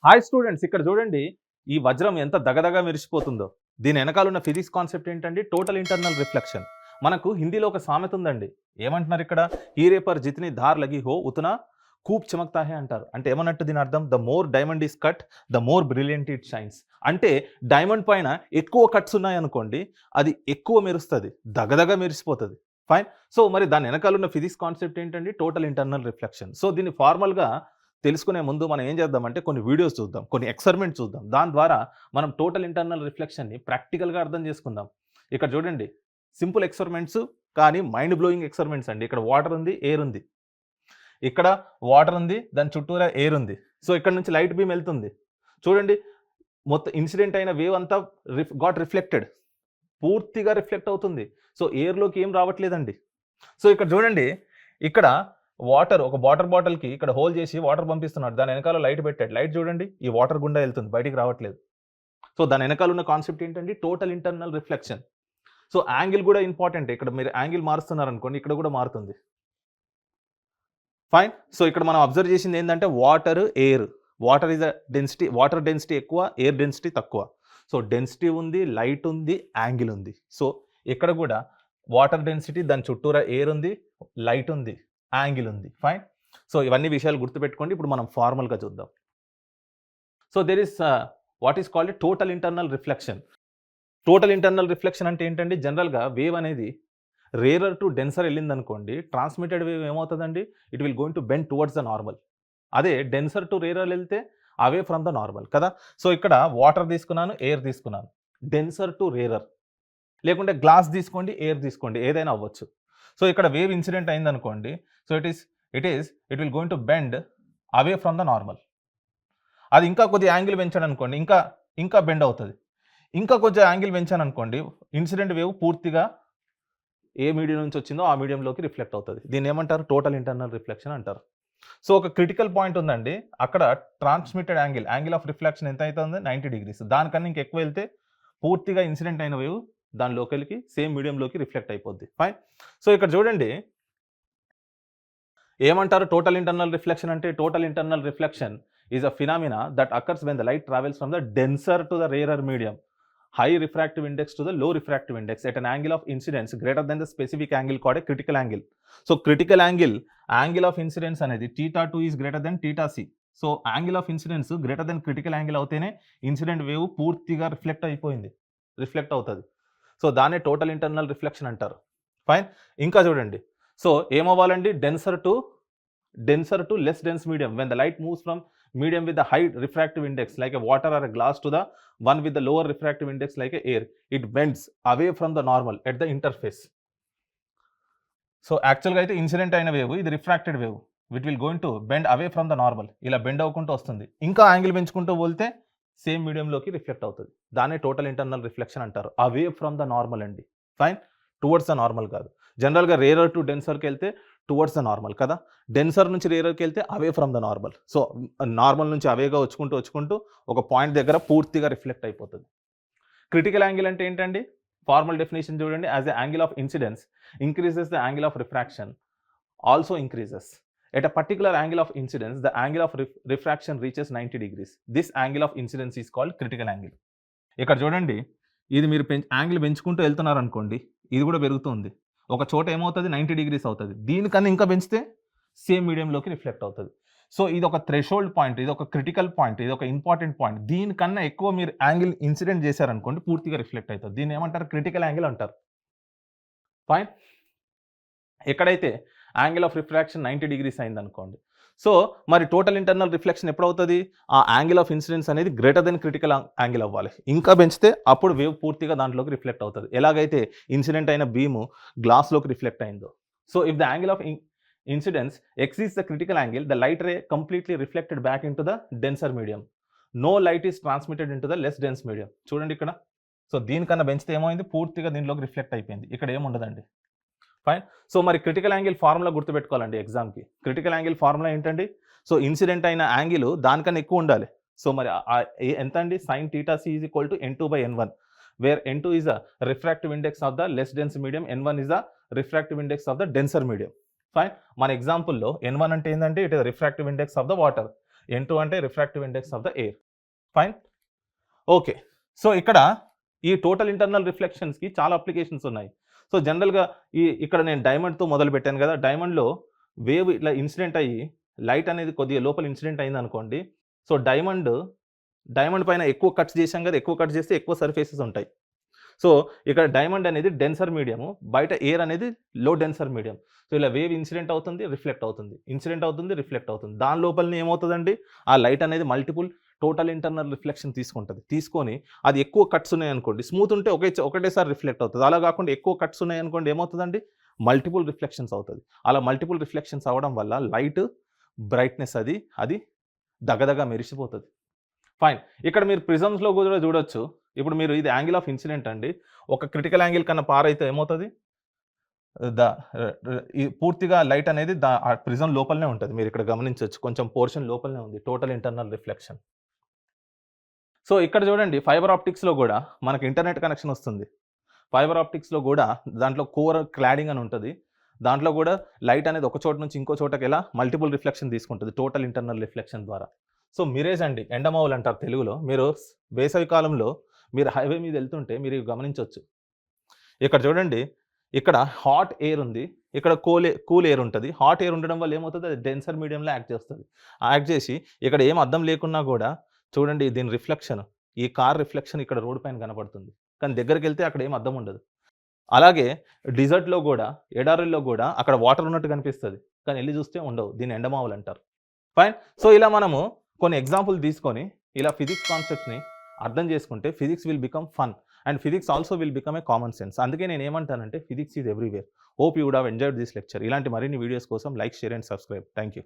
Hi students, ఇక్కడ చూడండి. ఈ వజ్రం ఎంత దగదగా మెరిసిపోతుందో. దీని వెనకాల ఉన్న ఫిజిక్స్ కాన్సెప్ట్ ఏంటండి? Total internal reflection. మనకు హిందీలో ఒక సామెత ఉందండి. ఏమంటున్నారు ఇక్కడ? హీరే పర్ జితనీ ధార్ లగి హో ఉతనా కూప్ చమక్తా హే అంటారు. అంటే ఏమన్నట్టు దీని అర్థం? The more diamond is cut, the more brilliant it shines. అంటే డైమండ్ పైన ఎక్కువ కట్స్ ఉన్నాయనుకోండి, అది ఎక్కువ మెరుస్తుంది, దగదగా మెరిసిపోతుంది. ఫైన్. సో మరి దాని వెనకాల ఉన్న ఫిజిక్స్ కాన్సెప్ట్ ఏంటండి? Total internal reflection. సో దీన్ని ఫార్మల్గా తెలుసుకునే ముందు మనం ఏం చేద్దామంటే కొన్ని వీడియోస్ చూద్దాం, కొన్ని ఎక్స్పెరిమెంట్ చూద్దాం. దాని ద్వారా మనం టోటల్ ఇంటర్నల్ రిఫ్లెక్షన్ని ప్రాక్టికల్గా అర్థం చేసుకుందాం. ఇక్కడ చూడండి, సింపుల్ ఎక్స్పెరిమెంట్స్ కానీ మైండ్ బ్లోయింగ్ ఎక్స్పెరిమెంట్స్ అండి. ఇక్కడ వాటర్ ఉంది, ఎయిర్ ఉంది. ఇక్కడ వాటర్ ఉంది, దాని చుట్టూరా ఎయిర్ ఉంది. సో ఇక్కడ నుంచి లైట్ బీమ్ వెళ్తుంది. చూడండి, మొత్తం ఇన్సిడెంట్ అయిన వేవ్ అంతా గాట్ రిఫ్లెక్టెడ్, పూర్తిగా రిఫ్లెక్ట్ అవుతుంది. సో ఎయిర్లోకి ఏం రావట్లేదండి. సో ఇక్కడ చూడండి, ఇక్కడ వాటర్, ఒక వాటర్ బాటిల్కి ఇక్కడ హోల్ చేసి వాటర్ పంపిస్తున్నాడు. దాని వెనకాల లైట్ పెట్టాడు. లైట్ చూడండి, ఈ వాటర్ గుండా వెళ్తుంది, బయటికి రావట్లేదు. సో దాని వెనకాల ఉన్న కాన్సెప్ట్ ఏంటంటే total internal reflection. So angle కూడా ఇంపార్టెంట్. ఇక్కడ మీరు యాంగిల్ మారుస్తున్నారు అనుకోండి, ఇక్కడ కూడా మారుతుంది. ఫైన్. సో ఇక్కడ మనం అబ్జర్వ్ చేసింది ఏంటంటే water, air. Water is density, water density ఎక్కువ, ఎయిర్ డెన్సిటీ తక్కువ. సో డెన్సిటీ ఉంది, లైట్ ఉంది, యాంగిల్ ఉంది. సో ఇక్కడ కూడా వాటర్ డెన్సిటీ, దాని చుట్టూరా ఎయిర్ ఉంది, లైట్ ఉంది, యాంగిల్ ఉంది. ఫైన్. సో ఇవన్నీ విషయాలు గుర్తుపెట్టుకోండి. ఇప్పుడు మనం ఫార్మల్గా చూద్దాం. So there is what is called total internal reflection. Total internal reflection అంటే ఏంటంటే, జనరల్గా వేవ్ అనేది రేరర్ టు డెన్సర్ వెళ్ళింది అనుకోండి, ట్రాన్స్మిటెడ్ వేవ్ ఏమవుతుందండి? It will going to bend towards the normal. అదే డెన్సర్ టు రేరర్ వెళ్తే అవే ఫ్రమ్ ద నార్మల్ కదా. సో ఇక్కడ వాటర్ తీసుకున్నాను, ఎయిర్ తీసుకున్నాను. డెన్సర్ టు రేరర్, లేకుంటే గ్లాస్ తీసుకోండి, ఎయిర్ తీసుకోండి, ఏదైనా అవ్వచ్చు. సో ఇక్కడ వేవ్ ఇన్సిడెంట్ అయింది అనుకోండి, so it will going to bend away from the normal. అది ఇంకా కొద్దిగా యాంగిల్ పెంచాను అనుకోండి, ఇంకా బెండ్ అవుతుంది. ఇంకా కొంచెం యాంగిల్ పెంచాను అనుకోండి, ఇన్సిడెంట్ వేవ్ పూర్తిగా ఏ మీడియం నుంచి వచ్చిందో ఆ మీడియంలోకి రిఫ్లెక్ట్ అవుతుంది. దీన్ని ఏమంటారు? టోటల్ ఇంటర్నల్ రిఫ్లెక్షన్ అంటారు. సో ఒక క్రిటికల్ పాయింట్ ఉందండి. అక్కడ ట్రాన్స్మిటెడ్ యాంగిల్ ఆఫ్ రిఫ్లెక్షన్ ఎంత అవుతుంది? 90 degrees. దానికన్నా ఇంకెక్కువ వెళ్తే పూర్తిగా ఇన్సిడెంట్ అయిన వేవ్ దాని లోకల్కి సేమ్ మీడియంలోకి రిఫ్లెక్ట్ అయిపోద్ది. ఫైన్. సో ఇక్కడ చూడండి, ఏమంటారు టోటల్ ఇంటర్నల్ రిఫ్లెక్షన్ అంటే? Total internal reflection is a phenomena that occurs when the light travels from the denser to the rarer medium, high refractive index to the low refractive index at an angle of incidence greater than the specific angle called a critical angle. So critical angle of incidence అనేది θ2 is greater than θc. So angle of incidence greater than critical angle అవుతేనే incident wave పూర్తిగా reflect అవుతుంది. So దాన్నే total internal reflection అంటారు. Fine. ఇంకా చూడండి, so ఏమవ్వాలండి? Denser to less dense medium when the light moves from medium with the high refractive index like a water or a glass to the one with the lower refractive index like a air, it bends away from the normal at the interface. So యాక్చువల్గా అయితే incident అయిన wave, ఇది refracted wave, it will going to bend away from the normal. ఇలా bend అవ్వకుంటూ వస్తుంది, ఇంకా angle పెంచుకుంటూ పోతే సేమ్ మీడియంలోకి రిఫ్లెక్ట్ అవుతుంది. దాన్నే టోటల్ ఇంటర్నల్ రిఫ్లెక్షన్ అంటారు. అవే ఫ్రమ్ ద నార్మల్ అండి. ఫైన్. టువర్డ్స్ ద నార్మల్ కాదు. జనరల్గా రేరర్ టు డెన్సర్కి వెళ్తే టువర్డ్స్ ద నార్మల్ కదా. డెన్సర్ నుంచి రేరర్కి వెళ్తే అవే from the normal. So normal నుంచి అవేగా వచ్చుకుంటూ ఒక పాయింట్ దగ్గర పూర్తిగా రిఫ్లెక్ట్ అయిపోతుంది. క్రిటికల్ యాంగిల్ అంటే ఏంటండి? ఫార్మల్ డెఫినేషన్ చూడండి, as the angle of incidence increases the angle of refraction also increases. At a particular angle of incidence, the angle of refraction reaches 90 degrees. This angle of incidence is called critical angle. ఇక్కడ చూడండి, ఇది మీరు angle పెంచుకుంటూ వెళ్తున్నారు అనుకోండి, ఇది కూడా పెరుగుతుంది. ఒక చోట ఏమవుతుంది? 90 degrees అవుతుంది. దీనికన్నా ఇంకా పెంచితే సేమ్ మీడియంలోకి రిఫ్లెక్ట్ అవుతుంది. సో ఇది ఒక థ్రెషోల్డ్ పాయింట్, ఇది ఒక క్రిటికల్ పాయింట్, ఇది ఒక ఇంపార్టెంట్ పాయింట్. దీనికన్నా ఎక్కువ మీరు యాంగిల్ ఇన్సిడెంట్ చేశారనుకోండి, పూర్తిగా రిఫ్లెక్ట్ అవుతుంది. దీన్ని ఏమంటారు? క్రిటికల్ యాంగిల్ అంటారు. ఫైన్. ఎక్కడైతే యాంగిల్ ఆఫ్ రిఫ్రాక్షన్ 90 degrees అయింది అనుకోండి, సో మరి టోటల్ ఇంటర్నల్ రిఫ్లెక్షన్ ఎప్పుడవుతుంది? ఆ యాంగిల్ ఆఫ్ ఇన్సిడెన్స్ అనేది గ్రేటర్ దెన్ క్రిటికల్ యాంగిల్ అవ్వాలి. ఇంకా పెంచితే అప్పుడు వేవ్ పూర్తిగా దాంట్లోకి రిఫ్లెక్ట్ అవుతుంది. ఎలాగైతే ఇన్సిడెంట్ అయిన బీము గ్లాస్లోకి రిఫ్లెక్ట్ అయిందో. So if the angle of incidence exceeds the critical angle, the light ray completely reflected back into the denser medium. No light is transmitted into the less dense medium. చూడండి ఇక్కడ. So దీనికన్నా పెంచితే ఏమైంది? పూర్తిగా దీనిలోకి reflect అయిపోయింది. ఇక్కడ ఏముండదండి. ఫైన్. సో మరి క్రిటికల్ యాంగిల్ ఫార్ములా గుర్తుపెట్టుకోవాలండి ఎగ్జామ్కి. క్రిటికల్ యాంగిల్ ఫార్ములా ఏంటండి? సో ఇన్సిడెంట్ అయిన యాంగిల్ దానికన్నా ఎక్కువ ఉండాలి. సో మరి ఎంత అండి? sin θc is equal to n2/n1, where n2 is a refractive index of the less dense medium, n1 is the refractive index of the denser medium. Fine. మన ఎగ్జాంపుల్లో n1 అంటే ఏంటంటే it is refractive index of the water, N2 అంటే refractive index of the air. Fine. Okay. So ఇక్కడ ఈ total internal రిఫ్లెక్షన్స్‌కి చాలా applications ఉన్నాయి. So జనరల్‌గా ఇక్కడ నేను డైమండ్‌తో మొదలుపెట్టాను కదా! డైమండ్‌లో వేవ్ ఇట్లా ఇన్సిడెంట్ అయ్యి లైట్ అనేది కొద్దిగా లోపల ఇన్సిడెంట్ అయిందనుకోండి. సో డైమండ్ పైన ఎక్కువ కట్స్ చేశాం కదా! ఎక్కువ కట్ చేస్తే ఎక్కువ సర్ఫేసెస్ ఉంటాయి. సో ఇక్కడ డైమండ్ అనేది డెన్సర్ మీడియము. బయట ఎయిర్ అనేది లో డెన్సర్ మీడియం. సో ఇలా వేవ్ ఇన్సిడెంట్ అవుతుంది, రిఫ్లెక్ట్ అవుతుంది. ఇన్సిడెంట్ అవుతుంది, రిఫ్లెక్ట్ అవుతుంది. దాని లోపలనే ఏమవుతదండి? ఆ లైట్ అనేది మల్టిపుల్ టోటల్ ఇంటర్నల్ రిఫ్లెక్షన్ తీసుకుంటది. తీసుకొని అది ఎక్కువ కట్స్ ఉన్నాయనుకోండి, స్మూత్ ఉంటే ఒకటేసారి రిఫ్లెక్ట్ అవుతది. అలా కాకుండా ఎక్కువ కట్స్ ఉన్నాయనుకోండి ఏమవుతదండి? మల్టిపుల్ రిఫ్లెక్షన్స్ అవుతది. అలా మల్టిపుల్ రిఫ్లెక్షన్స్ అవ్వడం వల్ల లైట్ బ్రైట్‌నెస్ అది దగదగ మెరిసిపోతది. ఫైన్. ఇక్కడ మీరు ప్రిజమ్స్‌లో కూడా చూడొచ్చు. ఇప్పుడు మీరు ఇది యాంగిల్ ఆఫ్ ఇన్సిడెంట్ అండి. ఒక క్రిటికల్ యాంగిల్ కన్నా పారైతే ఏమవుతది? ద ఈ పూర్తిగా లైట్ అనేది ఆ ప్రిజమ్ లోపలనే ఉంటది. మీరిక్కడ గమనించొచ్చు. కొంచెం పోర్షన్ లోపలనే ఉంది. Total internal reflection. సో ఇక్కడ చూడండి ఫైబర్ ఆప్టిక్స్‌లో గూడా మనకు ఇంటర్నెట్ కనెక్షన్ వస్తుంది. ఫైబర్ ఆప్టిక్స్‌లో గూడా దాంట్లో కోర్ క్లాడింగ్ అని ఉంటది. దాంట్లో గూడా లైట్ అనేది ఒక చోట నుంచి ఇంకో చోటకెలా మల్టిపుల్ రిఫ్లెక్షన్ తీసుకుంటది. టోటల్ ఇంటర్నల్ రిఫ్లెక్షన్ ద్వారా. సో మిరేజ్ అండి. ఎండమావులు అంటారు తెలుగులో. మీరు వేసవి కాలంలో మీరు హైవే మీద ఎళ్తుంటే మీరు ఇవి గమనించొచ్చు. ఇక్కడ చూడండి. ఇక్కడ హాట్ ఎయిర్ ఉంది. ఇక్కడ కూల్ ఎయిర్ ఉంటది. హాట్ ఎయిర్ ఉండడం వల్ల ఏమవుతది? అది డెన్సర్ మీడియంలో యాక్ట్ చేస్తది. యాక్ట్ చేసి ఇక్కడ ఏం అద్దం లేకున్నా గూడా చూడండి దీని రిఫ్లెక్షన్. ఈ కార్ రిఫ్లెక్షన్ ఇక్కడ రోడ్ పైన కనపడుతుంది. కానీ దగ్గరికెళ్తే అక్కడ ఏం అద్దం ఉండదు. అలాగే డెజర్ట్‌లో గూడా, ఎడారుల్లో గూడా అక్కడ వాటర్ ఉన్నట్టు కనిపిస్తది. కానీ ఎళ్లి చూస్తే ఉండవు. దీన్ని ఎండమావులు అంటారు. ఫైన్. సో ఇలా మనము కొన్ని ఎగ్జాంపుల్ తీసుకొని ఇలా ఫిజిక్స్ కాన్సెప్ట్స్‌ని అర్థం చేసుకుంటే physics will become fun and physics also will become a common sense. అందుకే నేనేమంటానంటే physics is everywhere. Hope you would have enjoyed this lecture. ఇలాంటి మరిన్ని వీడియోస్ కోసం like, share and subscribe. Thank you.